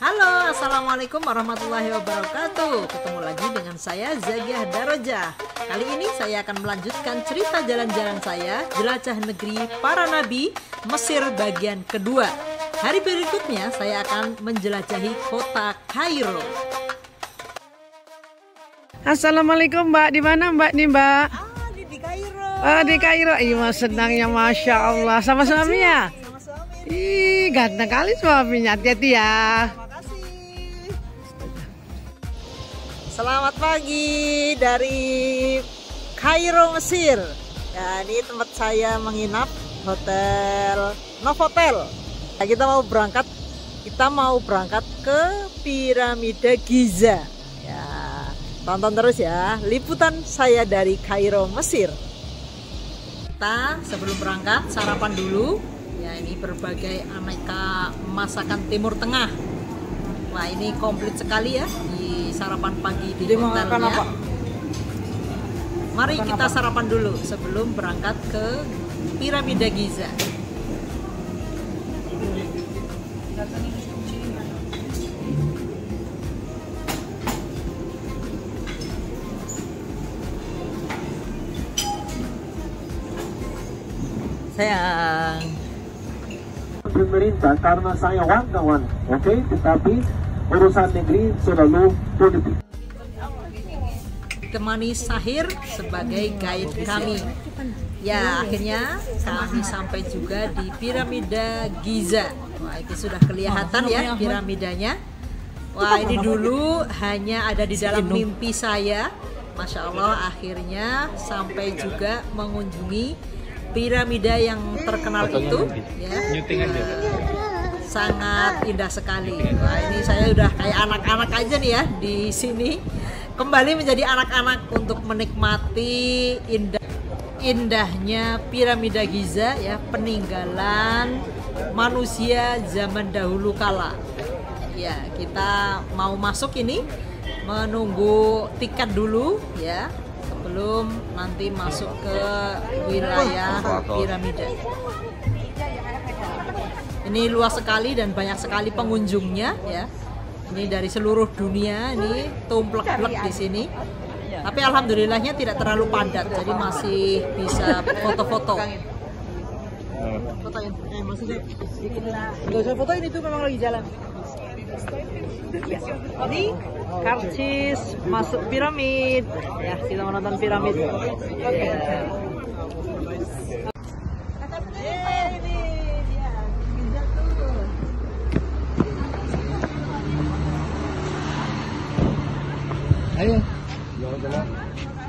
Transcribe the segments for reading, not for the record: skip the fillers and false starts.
Halo, assalamualaikum warahmatullahi wabarakatuh. Ketemu lagi dengan saya Zagiah Darojah. Kali ini saya akan melanjutkan cerita jalan-jalan saya jelajah negeri para nabi Mesir bagian kedua. Hari berikutnya saya akan menjelajahi kota Kairo. Assalamualaikum Mbak, di mana Mbak nih Mbak? Di Kairo. Di Kairo. Iya senangnya, masya Allah. Sama suaminya? Sama suami. Ih, ganteng kali suaminya. Hati-hati ya. Selamat pagi dari Kairo, Mesir. Ya, ini tempat saya menginap, Hotel Novotel. Nah, kita mau berangkat ke Piramida Giza. Ya, tonton terus ya liputan saya dari Kairo, Mesir. Kita sebelum berangkat sarapan dulu. Ya, ini berbagai aneka masakan Timur Tengah. Wah, ini komplit sekali ya di sarapan pagi di hotelnya. Mari kita sarapan dulu sebelum berangkat ke Piramida Giza. Sayang. Pemerintah karena saya wartawan, oke? Tetapi urusan negeri selalu politik. Temani Sahir sebagai guide kami. Ya, akhirnya kami sampai juga di Piramida Giza. Wah, itu sudah kelihatan ya piramidanya. Wah, ini dulu hanya ada di dalam mimpi saya. Masya Allah, akhirnya sampai juga mengunjungi piramida yang terkenal itu. Ya, sangat indah sekali. Wah, ini saya udah kayak anak-anak aja nih ya di sini. Kembali menjadi anak-anak untuk menikmati indahnya Piramida Giza ya, peninggalan manusia zaman dahulu kala. Ya, kita mau masuk ini menunggu tiket dulu ya sebelum nanti masuk ke wilayah piramida. Ini luas sekali dan banyak sekali pengunjungnya ya. Ini dari seluruh dunia, ini tumplek-plek di sini. Tapi alhamdulillahnya tidak terlalu padat, jadi masih bisa foto-foto. Fotoin, maksudnya nggak usah fotoin, itu memang lagi jalan. Ini karcis masuk piramid, ya kita menonton piramid. Ayo.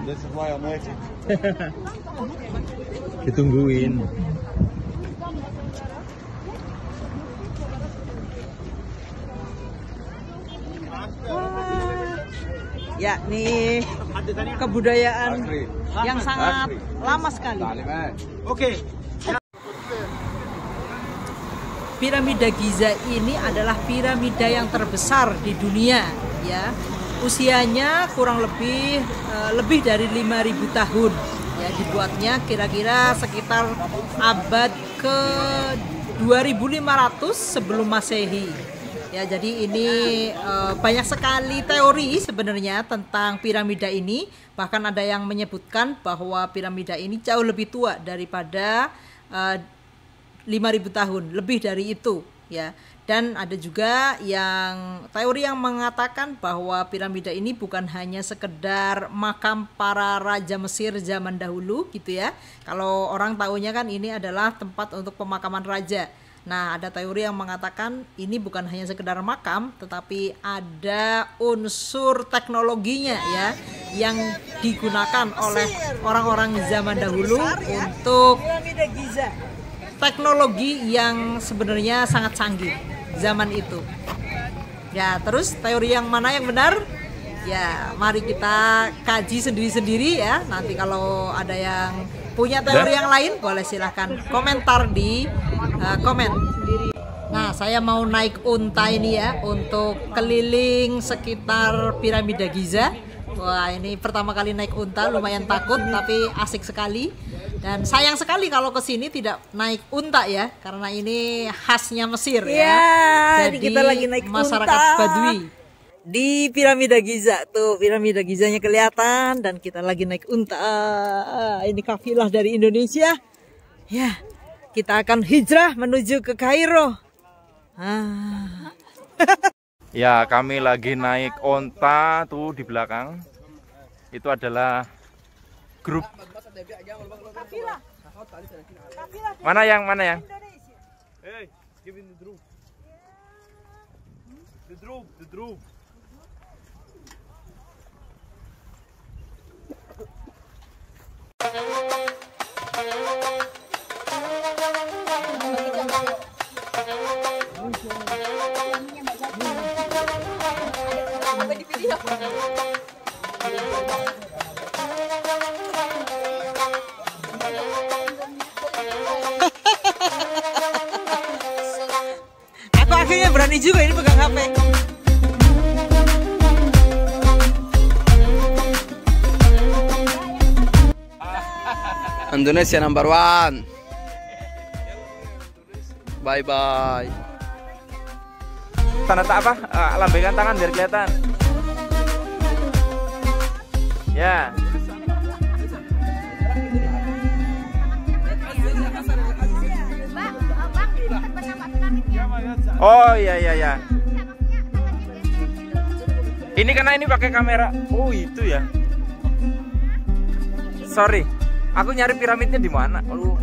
That's why I'm waiting. Ditungguin. Ya, nih kebudayaan yang sangat lama sekali. Oke. Piramida Giza ini adalah piramida yang terbesar di dunia ya. Usianya kurang lebih dari 5.000 tahun. Ya, dibuatnya kira-kira sekitar abad ke 2500 sebelum Masehi. Ya, jadi ini banyak sekali teori sebenarnya tentang piramida ini. Bahkan ada yang menyebutkan bahwa piramida ini jauh lebih tua daripada 5.000 tahun, lebih dari itu ya. Dan ada juga yang teori yang mengatakan bahwa piramida ini bukan hanya sekedar makam para raja Mesir zaman dahulu gitu ya. Kalau orang tahunya kan ini adalah tempat untuk pemakaman raja. Nah, ada teori yang mengatakan ini bukan hanya sekedar makam, tetapi ada unsur teknologinya ya yang digunakan oleh orang-orang zaman dahulu untuk teknologi yang sebenarnya sangat canggih zaman itu. Ya, terus teori yang mana yang benar? Ya, mari kita kaji sendiri-sendiri ya. Nanti kalau ada yang punya teori yang lain, boleh silahkan komentar di komen. Nah, saya mau naik unta ini ya untuk keliling sekitar Piramida Giza. Wah, ini pertama kali naik unta, lumayan takut tapi asik sekali. Dan sayang sekali kalau ke sini tidak naik unta ya, karena ini khasnya Mesir ya. Jadi kita lagi naik masyarakat unta Badui di piramida Giza. Tuh, piramida Gizanya kelihatan dan kita lagi naik unta. Ini kafilah dari Indonesia. Ya, kita akan hijrah menuju ke Kairo. Ya, kami lagi naik onta tuh di belakang. Itu adalah grup. Mana yang? Hey, give me the drum. The drum. Aku akhirnya berani juga ini pegang HP. Indonesia number one. Bye bye. Tanda tak apa? Lambaikan tangan biar kelihatan. Ya. Oh iya. Ini karena ini pakai kamera. Oh itu ya. Sorry, aku nyari piramidnya di mana? Oh.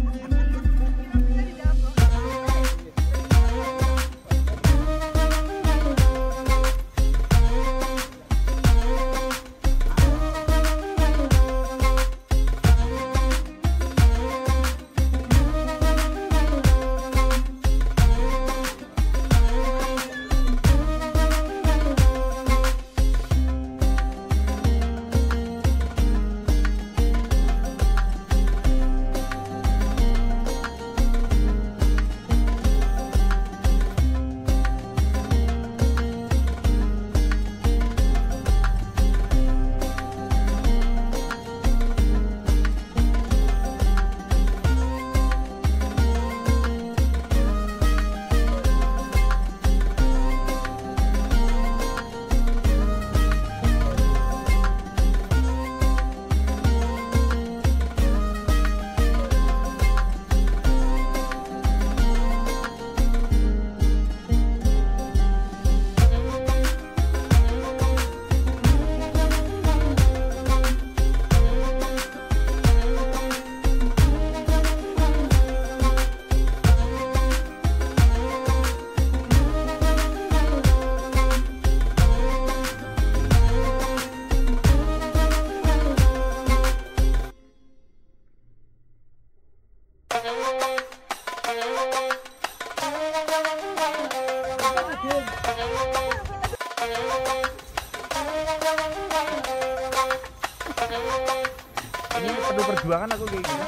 Ini penuh perjuangan aku kayak gini.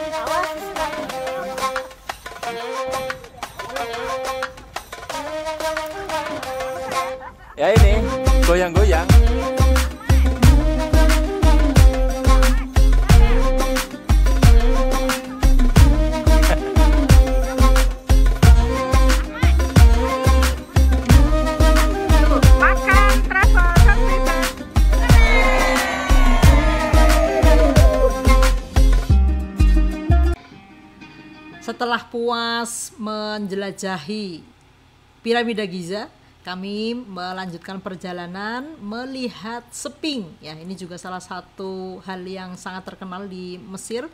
Ya ini goyang-goyang. Setelah puas menjelajahi piramida Giza, kami melanjutkan perjalanan melihat Seping. Ya, ini juga salah satu hal yang sangat terkenal di Mesir.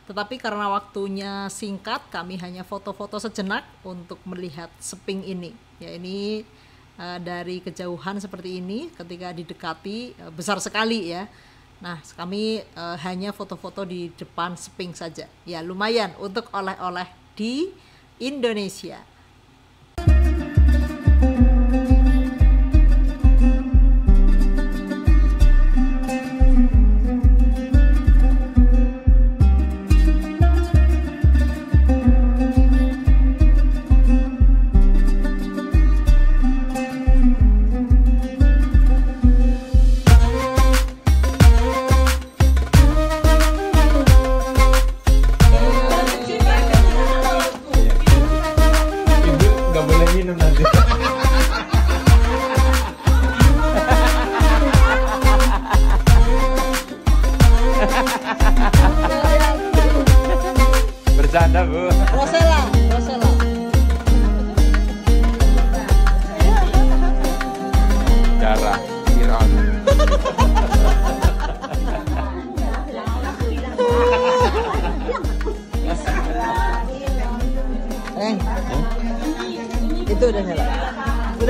Tetapi karena waktunya singkat, kami hanya foto-foto sejenak untuk melihat Seping ini. Ya, ini dari kejauhan seperti ini, ketika didekati besar sekali ya. Nah, kami hanya foto-foto di depan Seping saja. Ya, lumayan untuk oleh-oleh di Indonesia.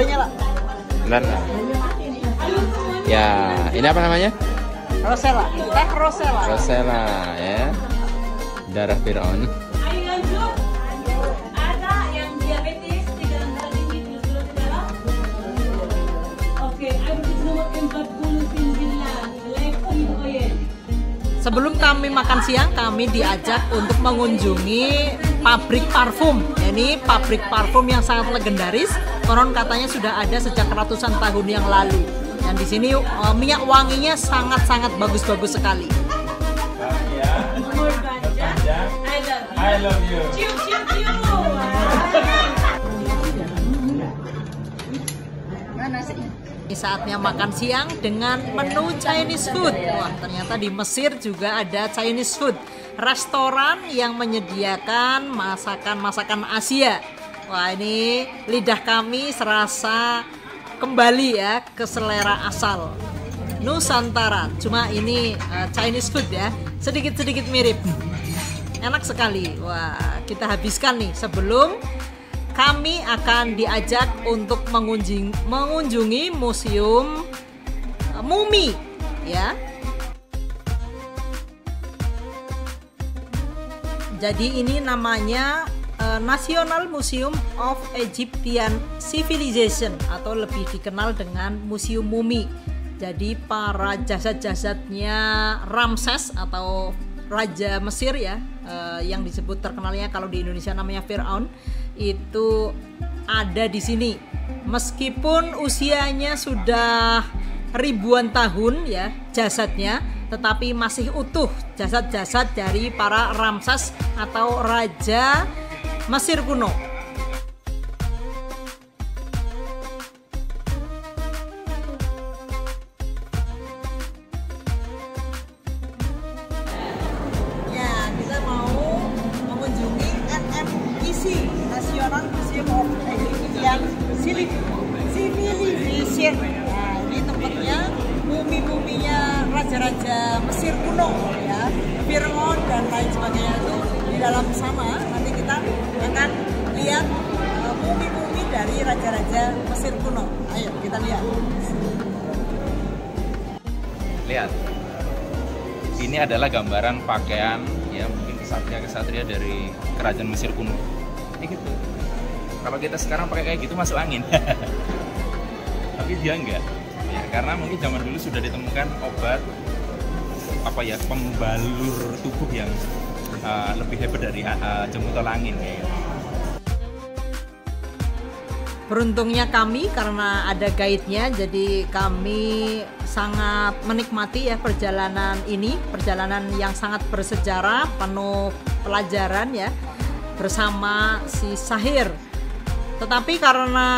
nyala. Benar nggak? Ya, ini apa namanya? Rosella, teh Rosella. Rosella ya. Darah Firaun. Ada yang diabetes, tidak darah tinggi, gula darah. Oke, ada nomor 49 lipid oil. Sebelum kami makan siang, kami diajak untuk mengunjungi pabrik parfum. Ini pabrik parfum yang sangat legendaris. Konon katanya sudah ada sejak ratusan tahun yang lalu. Dan di sini minyak wanginya sangat-sangat bagus-bagus sekali. I love you. Cium, cium, cium. Ini saatnya makan siang dengan menu Chinese food. Wah, ternyata di Mesir juga ada Chinese food. Restoran yang menyediakan masakan-masakan Asia. Wah, ini lidah kami serasa kembali ya ke selera asal Nusantara. Cuma ini Chinese food ya, sedikit-sedikit mirip. Enak sekali. Wah, kita habiskan nih sebelum kami akan diajak untuk mengunjungi museum mumi ya. Jadi ini namanya National Museum of Egyptian Civilization atau lebih dikenal dengan Museum Mumi. Jadi para jasad-jasadnya Ramses atau Raja Mesir ya, yang disebut terkenalnya kalau di Indonesia namanya Firaun, itu ada di sini. Meskipun usianya sudah ribuan tahun ya jasadnya, tetapi masih utuh jasad-jasad dari para Ramses atau Raja Mesir kuno. Ya, kita mau mengunjungi NMEC, National Museum of Egyptian Civilization. Nah, ini tempatnya mumi-muminya raja-raja Mesir kuno ya, Firaun dan lain sebagainya itu di dalam sana. Nanti kita akan lihat mumi-mumi dari raja-raja Mesir kuno. Ayo kita lihat. Lihat. Ini adalah gambaran pakaian ya, mungkin kesatria dari kerajaan Mesir kuno. Ini gitu. Kalau kita sekarang pakai kayak gitu masuk angin. Tapi dia enggak. Ya, karena mungkin zaman dulu sudah ditemukan obat pembalur tubuh yang lebih hebat dari jempol angin ya. Beruntungnya kami karena ada guide-nya, jadi kami sangat menikmati ya perjalanan ini, perjalanan yang sangat bersejarah, penuh pelajaran ya, bersama si Sahir. Tetapi karena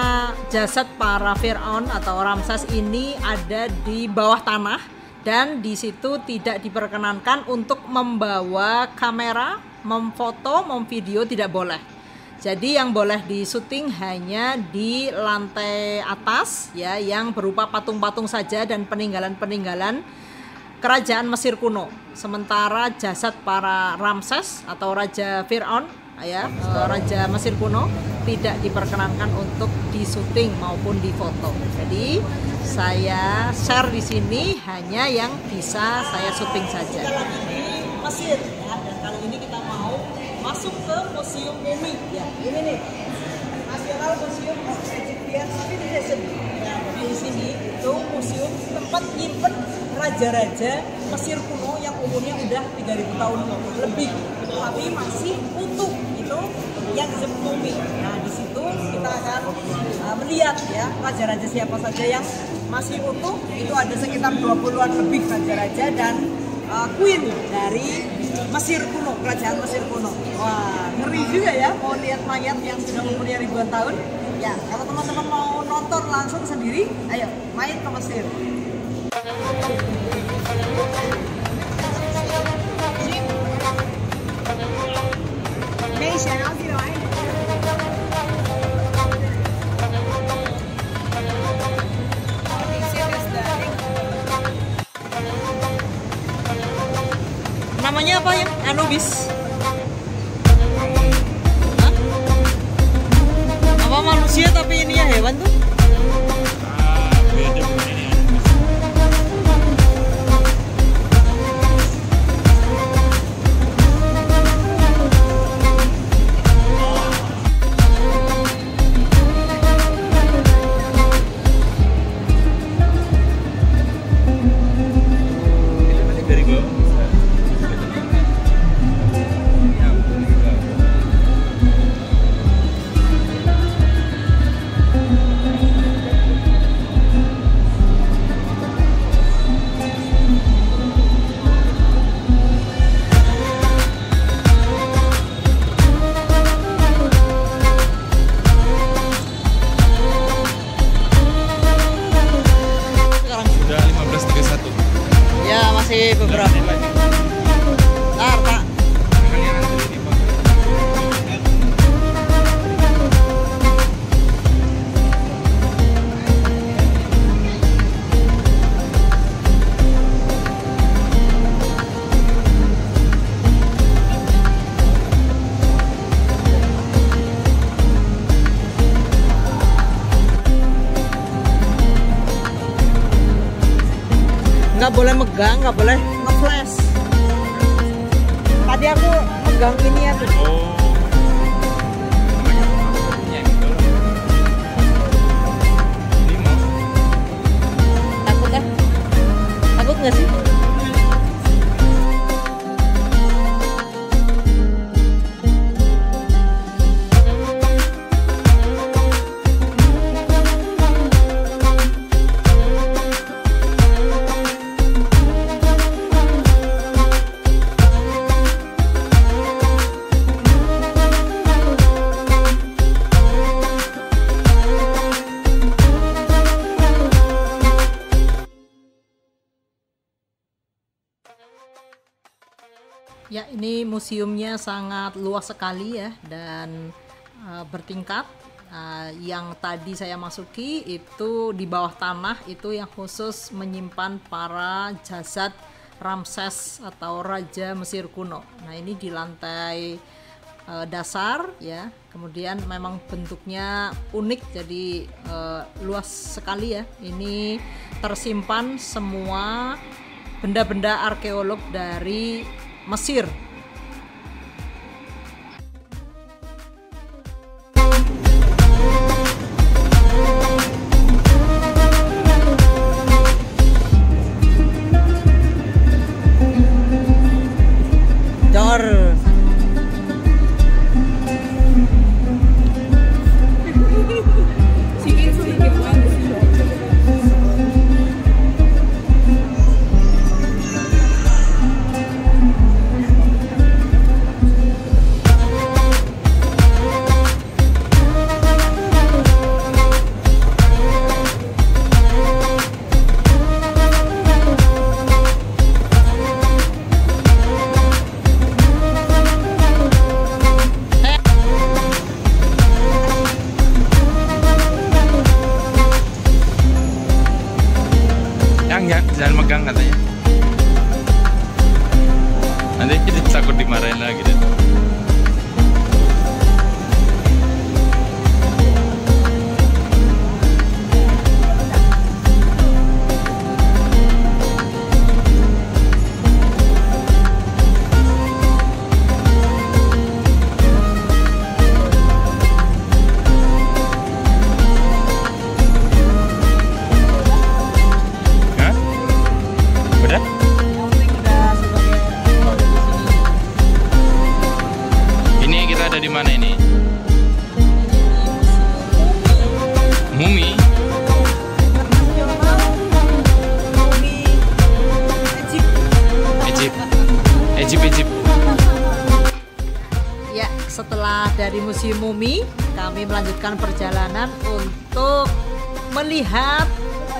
jasad para Firaun atau Ramses ini ada di bawah tanah dan di situ tidak diperkenankan untuk membawa kamera, memfoto, memvideo, tidak boleh. Jadi yang boleh disuting hanya di lantai atas ya, yang berupa patung-patung saja dan peninggalan-peninggalan kerajaan Mesir kuno. Sementara jasad para Ramses atau Raja Firaun ya, Raja Mesir kuno tidak diperkenankan untuk disuting maupun difoto. Jadi saya share di sini hanya yang bisa saya syuting saja. Kita lagi di Mesir ya, dan kali ini kita mau masuk ke Museum Mumi ya. Ini nih, National Museum of Egyptian Civilization. Ya, di sini itu museum tempat nyimpen raja-raja Mesir kuno yang umurnya udah 3000 tahun lebih, tapi masih utuh. Itu yang disebut mumi. Nah, di situ kita akan melihat ya raja-raja siapa saja yang masih utuh. Itu ada sekitar 20-an lebih raja-raja dan queen dari Mesir kuno, kerajaan Mesir kuno. Wah, ngeri juga ya mau lihat mayat yang sudah umurnya ribuan tahun. Ya, kalau teman-teman mau nonton langsung sendiri, ayo main ke Mesir. Namanya apa ya? Anubis. Hah? Apa manusia tapi ini ya hewan tuh? nggak boleh megang, nggak boleh nge-flash. Tadi aku megang ini ya tuh. Takut kan? Takut nggak sih? Ya, ini museumnya sangat luas sekali ya, dan bertingkat. Yang tadi saya masuki itu di bawah tanah, itu yang khusus menyimpan para jasad Ramses atau Raja Mesir kuno. Nah, ini di lantai dasar ya, kemudian memang bentuknya unik, jadi luas sekali ya. Ini tersimpan semua benda-benda arkeolog dari Mesir. Dor. Jangan megang katanya. Nanti kita takut dimarahin lagi deh. Di mana ini? Mumi. Egypt. Ya, setelah dari Museum Mumi, kami melanjutkan perjalanan untuk melihat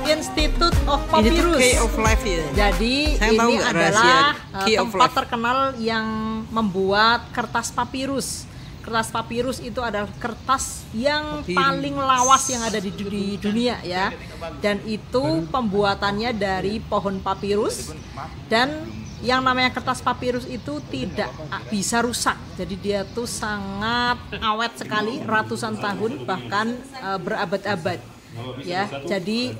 Institute of Papyrus. Ini tuh Key of Life ya. Jadi Saya tahu ini nggak adalah Key of tempat Life? terkenal yang membuat kertas papirus. Kertas papirus itu adalah kertas yang paling lawas yang ada di dunia ya. Dan itu pembuatannya dari pohon papirus, dan yang namanya kertas papirus itu tidak bisa rusak. Jadi dia tuh sangat awet sekali, ratusan tahun bahkan berabad-abad. Ya, jadi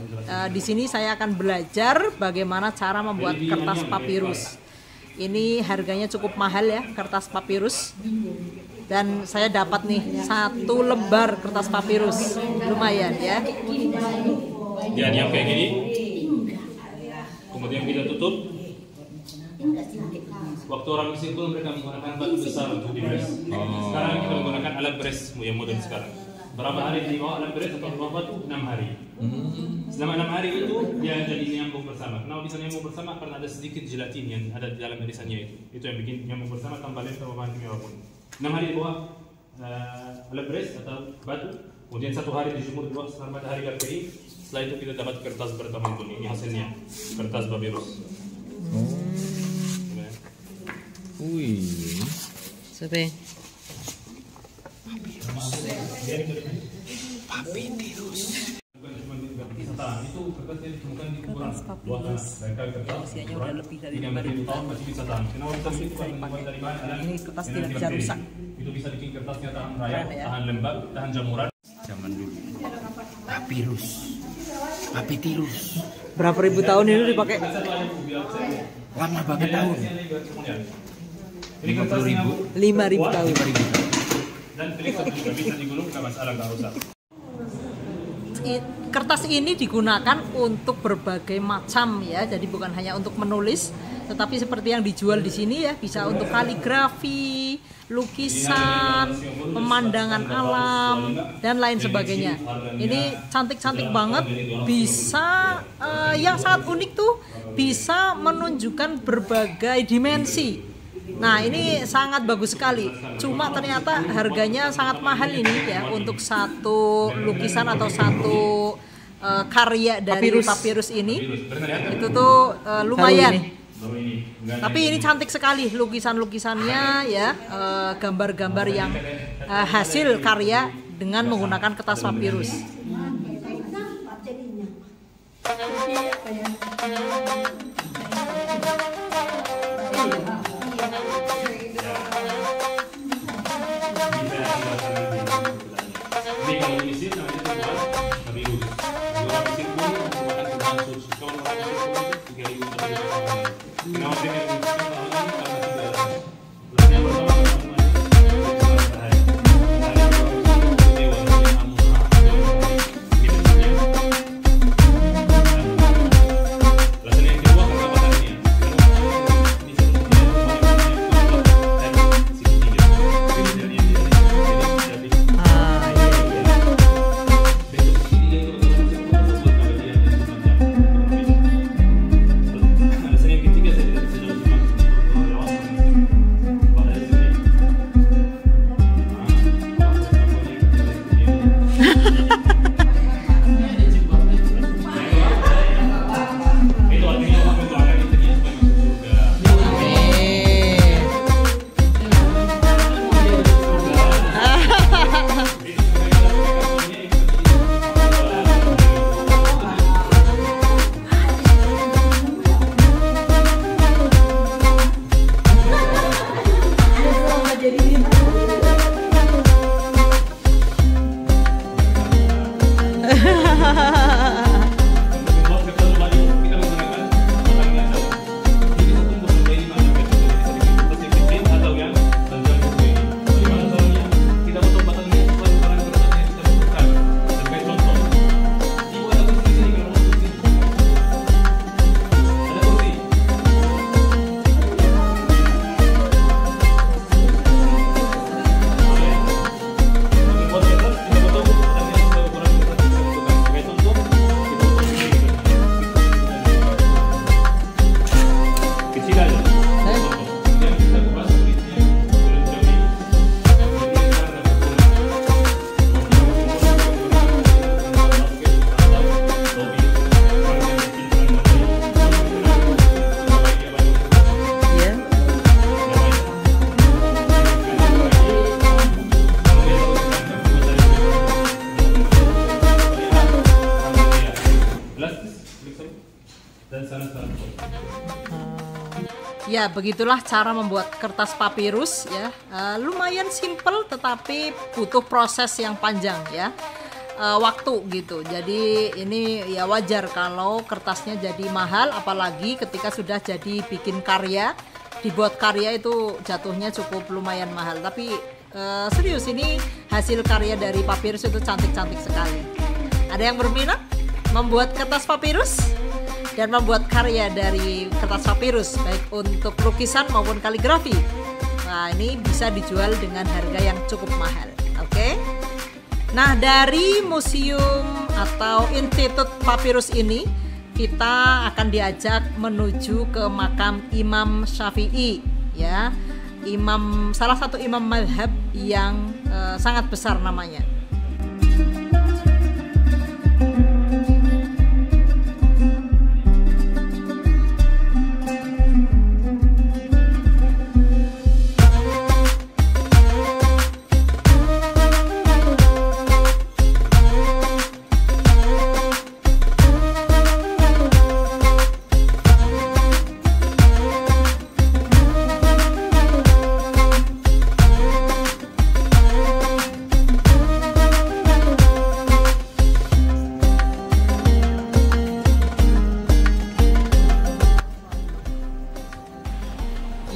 di sini saya akan belajar bagaimana cara membuat kertas papirus. Ini harganya cukup mahal ya, kertas papirus. Dan saya dapat nih 1 lembar kertas papirus, lumayan ya. Dan yang kayak gini, kemudian kita tutup. Waktu orang Mesir pun mereka menggunakan batu besar untuk dibres. Sekarang kita menggunakan alat bres yang modern sekarang. Berapa hari di bawah alat bres atau di bawah batu? 6 hari. Selama 6 hari itu dia jadi nyambung bersama. Kenapa bisa nyambung bersama? Karena ada sedikit gelatin yang ada di dalam irisannya itu. Itu yang bikin nyambung bersama tanpa lem atau bahan kimia apapun. 6 hari di bawah alat bres atau batu. Kemudian 1 hari dijemur di bawah selama matahari kering. Setelah itu kita dapat kertas berteman pun. Ini hasilnya kertas papirus. Wih. Sampai. Papirus. Itu kertasnya ditemukan di kuburan. Papirus. Usianya udah lebih dari 5.000 tahun. Masih bisa tahan. Kenapa itu dibuat dari bahan? Ini kertas tidak bisa rusak. Itu bisa bikin kertasnya tahan rayap, Keren ya. tahan lembab, tahan jamuran. Zaman dulu. Papirus. Papitirus. Berapa ribu tahun ini dipakai? Lama banget tahun. 50.000. 5.000 tahun. 5.000 tahun. Dan pelipet juga bisa digulung, nggak masalah, nggak rusak. Kertas ini digunakan untuk berbagai macam ya, jadi bukan hanya untuk menulis, tetapi seperti yang dijual di sini ya, bisa untuk kaligrafi, lukisan, pemandangan alam, dan lain sebagainya. Ini cantik-cantik banget, bisa yang sangat unik tuh bisa menunjukkan berbagai dimensi. Nah ini sangat bagus sekali, cuma ternyata harganya sangat mahal ini ya untuk satu lukisan atau satu karya dari papirus ini. Itu tuh lumayan. Tapi ini cantik sekali lukisan-lukisannya ya, gambar-gambar yang hasil karya dengan menggunakan kertas papirus. Ini kalau Mesir namanya itu buat papirus. Kalau Mesir pun merupakan bahan khusus. Kalau orang Mesir pun 3.000 tahun. Kenapa dengan karena tidak yang pertama Ya, begitulah cara membuat kertas papirus ya. Lumayan simple tetapi butuh proses yang panjang ya. Waktu gitu. Jadi ini ya wajar kalau kertasnya jadi mahal, apalagi ketika sudah jadi bikin karya, dibuat karya itu jatuhnya cukup lumayan mahal. Tapi serius ini hasil karya dari papirus itu cantik-cantik sekali. Ada yang berminat membuat kertas papirus dan membuat karya dari kertas papirus baik untuk lukisan maupun kaligrafi? Nah, ini bisa dijual dengan harga yang cukup mahal. Oke. Nah, dari museum atau institut papirus ini kita akan diajak menuju ke makam Imam Syafi'i ya. Salah satu imam mazhab yang sangat besar namanya.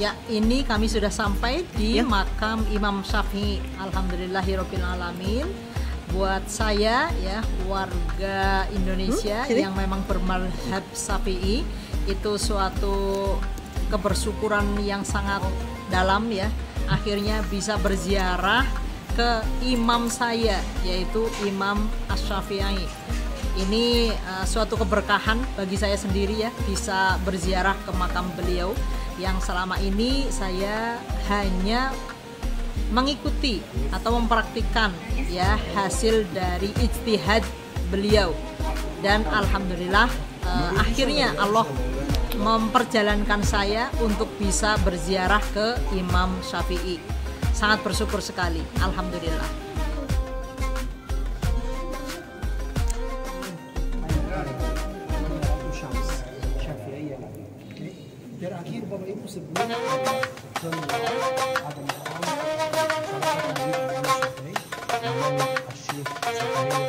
Ya, ini kami sudah sampai di makam Imam Syafi'i. Alhamdulillahirabbil alamin. Buat saya ya, warga Indonesia yang memang bermadhab Syafi'i, itu suatu kebersyukuran yang sangat dalam ya. Akhirnya bisa berziarah ke imam saya, yaitu Imam Asy-Syafi'i. Ini suatu keberkahan bagi saya sendiri ya, bisa berziarah ke makam beliau yang selama ini saya hanya mengikuti atau mempraktikkan ya hasil dari ijtihad beliau. Dan alhamdulillah akhirnya Allah memperjalankan saya untuk bisa berziarah ke Imam Syafi'i. Sangat bersyukur sekali, alhamdulillah. Terakhir Bapak Ibu sebelum ada makam salah satu dari Imam Syafi'i namanya Asy-Syaikh Syafi'i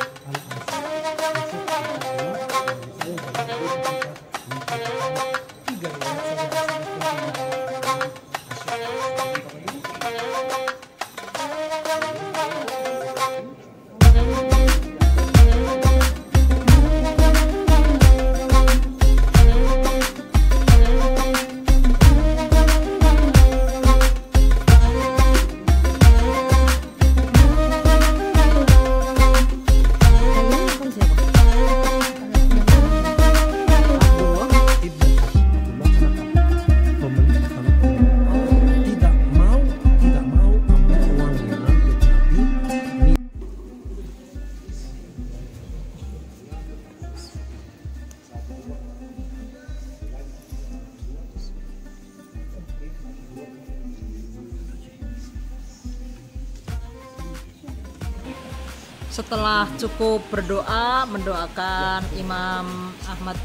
Setelah cukup berdoa, mendoakan Imam Ahmad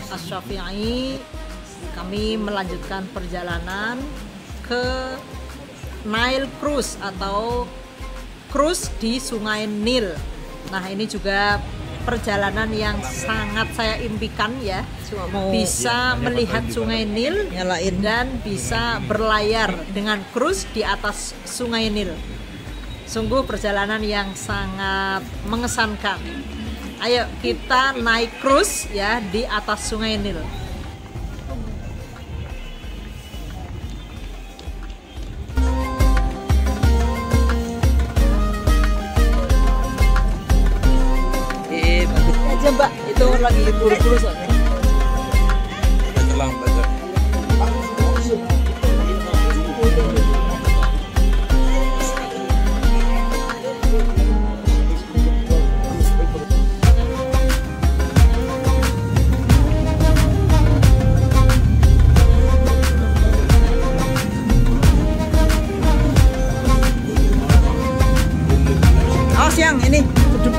Asy-Syafi'i, kami melanjutkan perjalanan ke Nile Cruise atau cruise di Sungai Nil. Nah, ini juga perjalanan yang sangat saya impikan ya, bisa melihat Sungai Nil dan bisa berlayar dengan cruise di atas Sungai Nil. Sungguh perjalanan yang sangat mengesankan. Ayo kita naik cruise ya di atas Sungai Nil. Aja Mbak, itu lagi buru-buru soalnya. Yang ini duduk.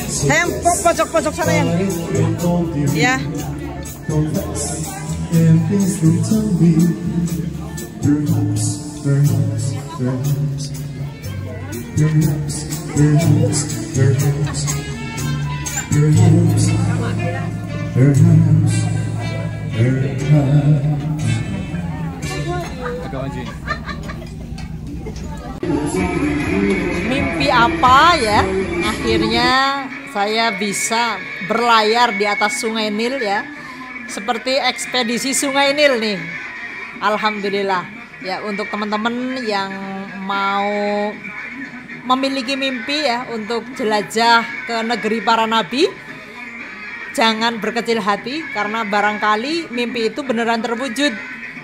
Sayang, pojok-pojok sana yang ya. Mimpi apa ya? Akhirnya saya bisa berlayar di atas Sungai Nil ya, seperti ekspedisi Sungai Nil nih. Alhamdulillah ya, untuk teman-teman yang mau memiliki mimpi ya untuk jelajah ke negeri para nabi, jangan berkecil hati karena barangkali mimpi itu beneran terwujud.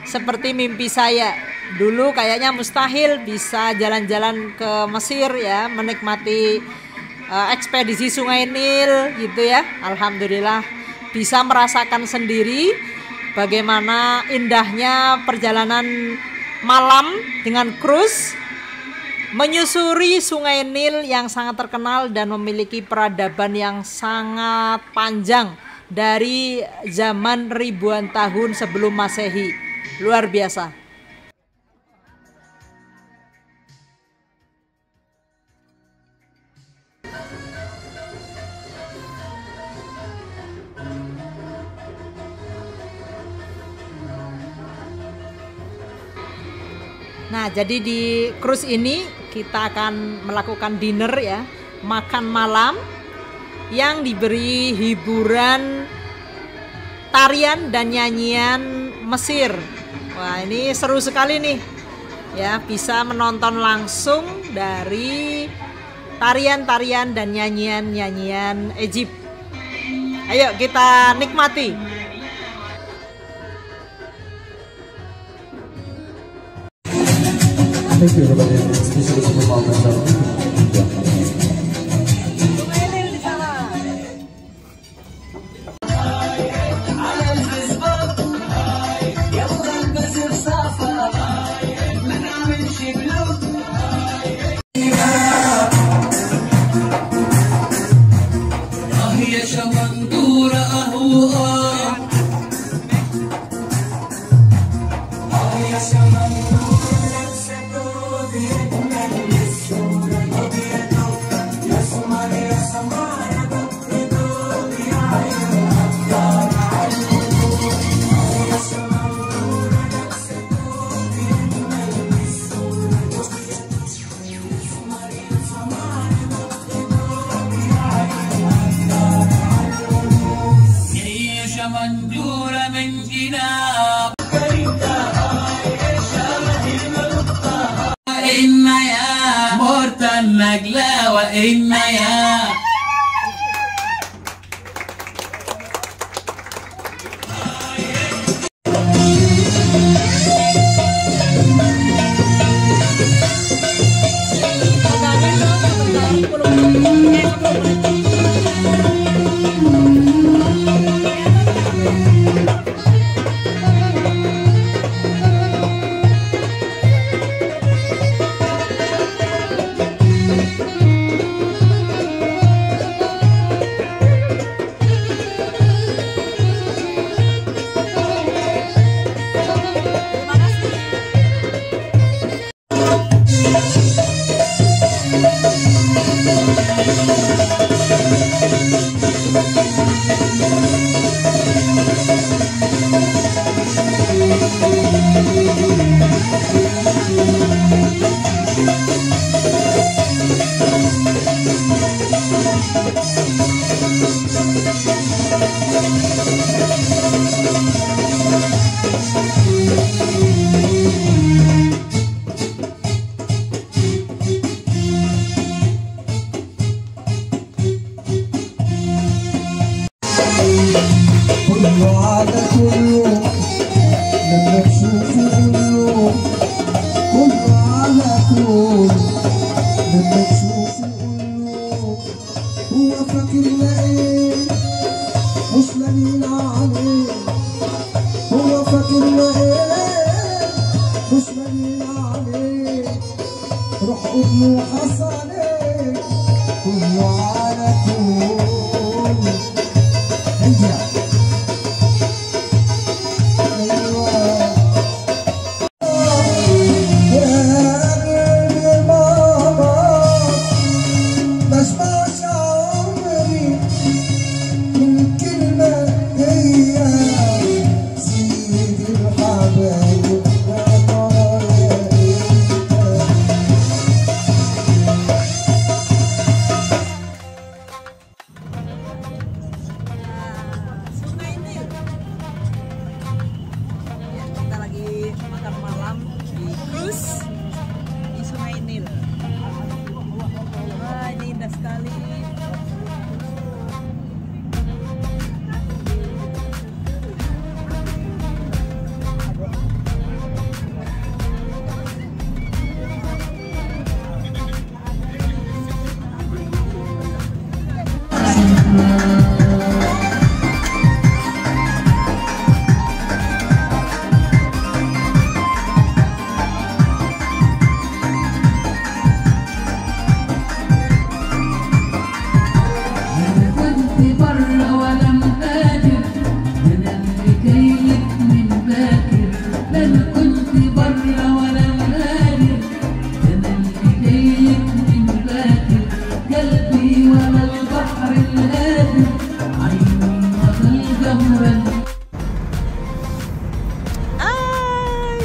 Seperti mimpi saya dulu kayaknya mustahil bisa jalan-jalan ke Mesir ya, menikmati ekspedisi Sungai Nil gitu ya. Alhamdulillah bisa merasakan sendiri bagaimana indahnya perjalanan malam dengan cruise menyusuri Sungai Nil yang sangat terkenal dan memiliki peradaban yang sangat panjang dari zaman ribuan tahun sebelum Masehi. Luar biasa. Nah, jadi di cruise ini kita akan melakukan dinner ya, makan malam yang diberi hiburan tarian dan nyanyian Mesir. Wah, ini seru sekali nih. Ya, bisa menonton langsung dari tarian-tarian dan nyanyian-nyanyian Egypt. Ayo kita nikmati. Thank you everybody. This is the moment of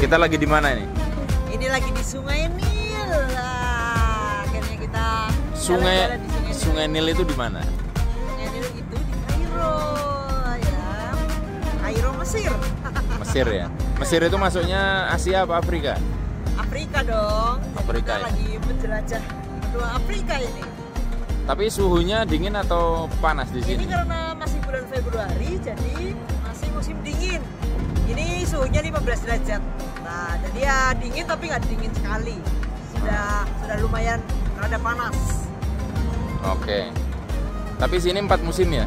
Kita lagi di mana ini? Ini lagi di Sungai Nil. Akhirnya kita jalan-jalan di Sungai Nil itu di mana? Sungai Nil itu di Kairo, ya. Kairo, Mesir. Mesir ya. Mesir itu masuknya Asia apa Afrika? Afrika dong. Afrika, kita ya? lagi menjelajah benua Afrika ini. Tapi suhunya dingin atau panas di Ini sini? karena masih bulan Februari, jadi masih musim dingin. Ini suhunya 15 derajat. Nah, jadi ya dingin tapi nggak dingin sekali. Sudah lumayan rada panas. Oke. Tapi sini 4 musim ya?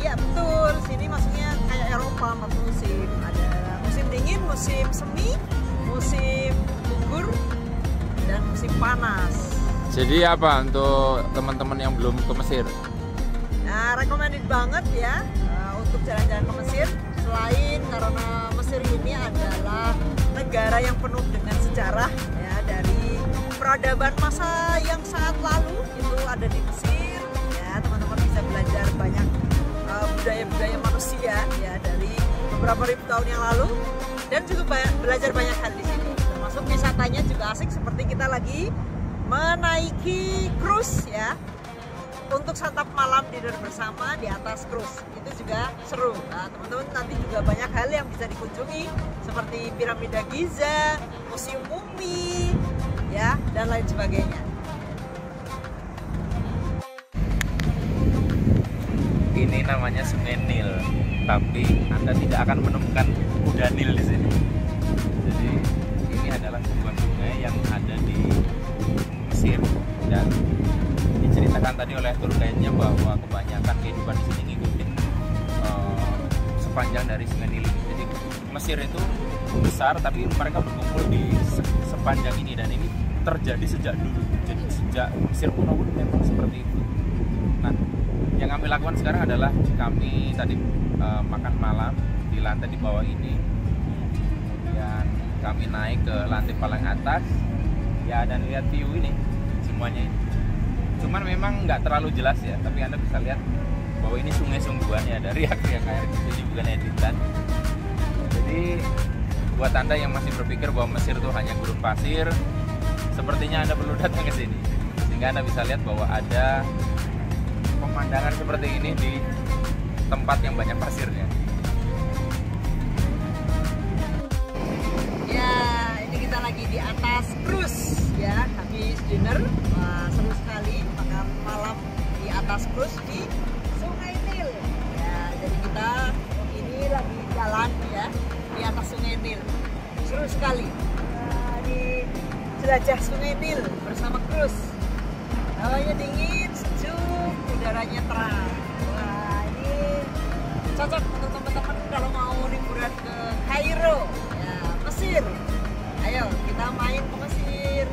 Iya betul. Sini maksudnya kayak Eropa 4 musim. Ada musim dingin, musim semi, musim gugur, dan musim panas. Jadi apa untuk teman-teman yang belum ke Mesir? Nah, recommended banget ya untuk jalan-jalan ke Mesir. Selain karena Mesir ini adalah negara yang penuh dengan sejarah ya, dari peradaban masa yang sangat lalu itu ada di Mesir ya, teman-teman bisa belajar banyak budaya-budaya manusia ya dari beberapa ribu tahun yang lalu, dan juga belajar banyak hal di sini. Termasuk wisatanya juga asik, seperti kita lagi menaiki cruise ya, untuk santap malam dinner bersama di atas cruise. Itu juga seru. Nah, teman-teman nanti juga banyak hal yang bisa dikunjungi seperti piramida Giza, museum mumi ya, dan lain sebagainya. Ini namanya Sungai Nil, tapi Anda tidak akan menemukan kuda Nil di sini. Jadi ini adalah sebuah sungai yang ada di Mesir, dan diceritakan tadi oleh tour guide-nya bahwa kebanyakan kehidupan di sini ngikutin sepanjang dari Sungai Nil ini. Jadi Mesir itu besar, tapi mereka berkumpul di sepanjang ini, dan ini terjadi sejak dulu. Jadi sejak Mesir kuno pun memang seperti itu. Nah, yang kami lakukan sekarang adalah kami tadi makan malam di lantai di bawah ini, kemudian kami naik ke lantai paling atas ya, dan lihat view ini semuanya ini. Cuman memang nggak terlalu jelas ya, tapi Anda bisa lihat bahwa ini sungai sungguhan ya, dari yang air ini bukan editan. Jadi buat Anda yang masih berpikir bahwa Mesir itu hanya gurun pasir, sepertinya Anda perlu datang ke sini sehingga Anda bisa lihat bahwa ada pemandangan seperti ini di tempat yang banyak pasirnya. Ya, ini kita lagi di atas cruise ya, habis dinner. Wah, seru sekali makan malam di atas cruise di Sungai Nil. Ya, jadi kita ini lagi jalan ya di atas Sungai Nil. Seru sekali. Di jelajah Sungai Nil bersama cruise. Hawanya dingin, sejuk, udaranya terang. Wah, ini cocok untuk teman-teman kalau mau liburan ke Kairo ya, Mesir. Ayo kita main ke Mesir.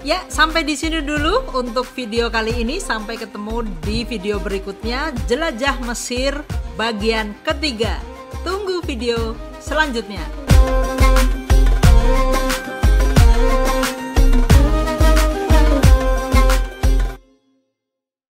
Ya, sampai di sini dulu untuk video kali ini. Sampai ketemu di video berikutnya, Jelajah Mesir bagian ketiga. Tunggu video selanjutnya.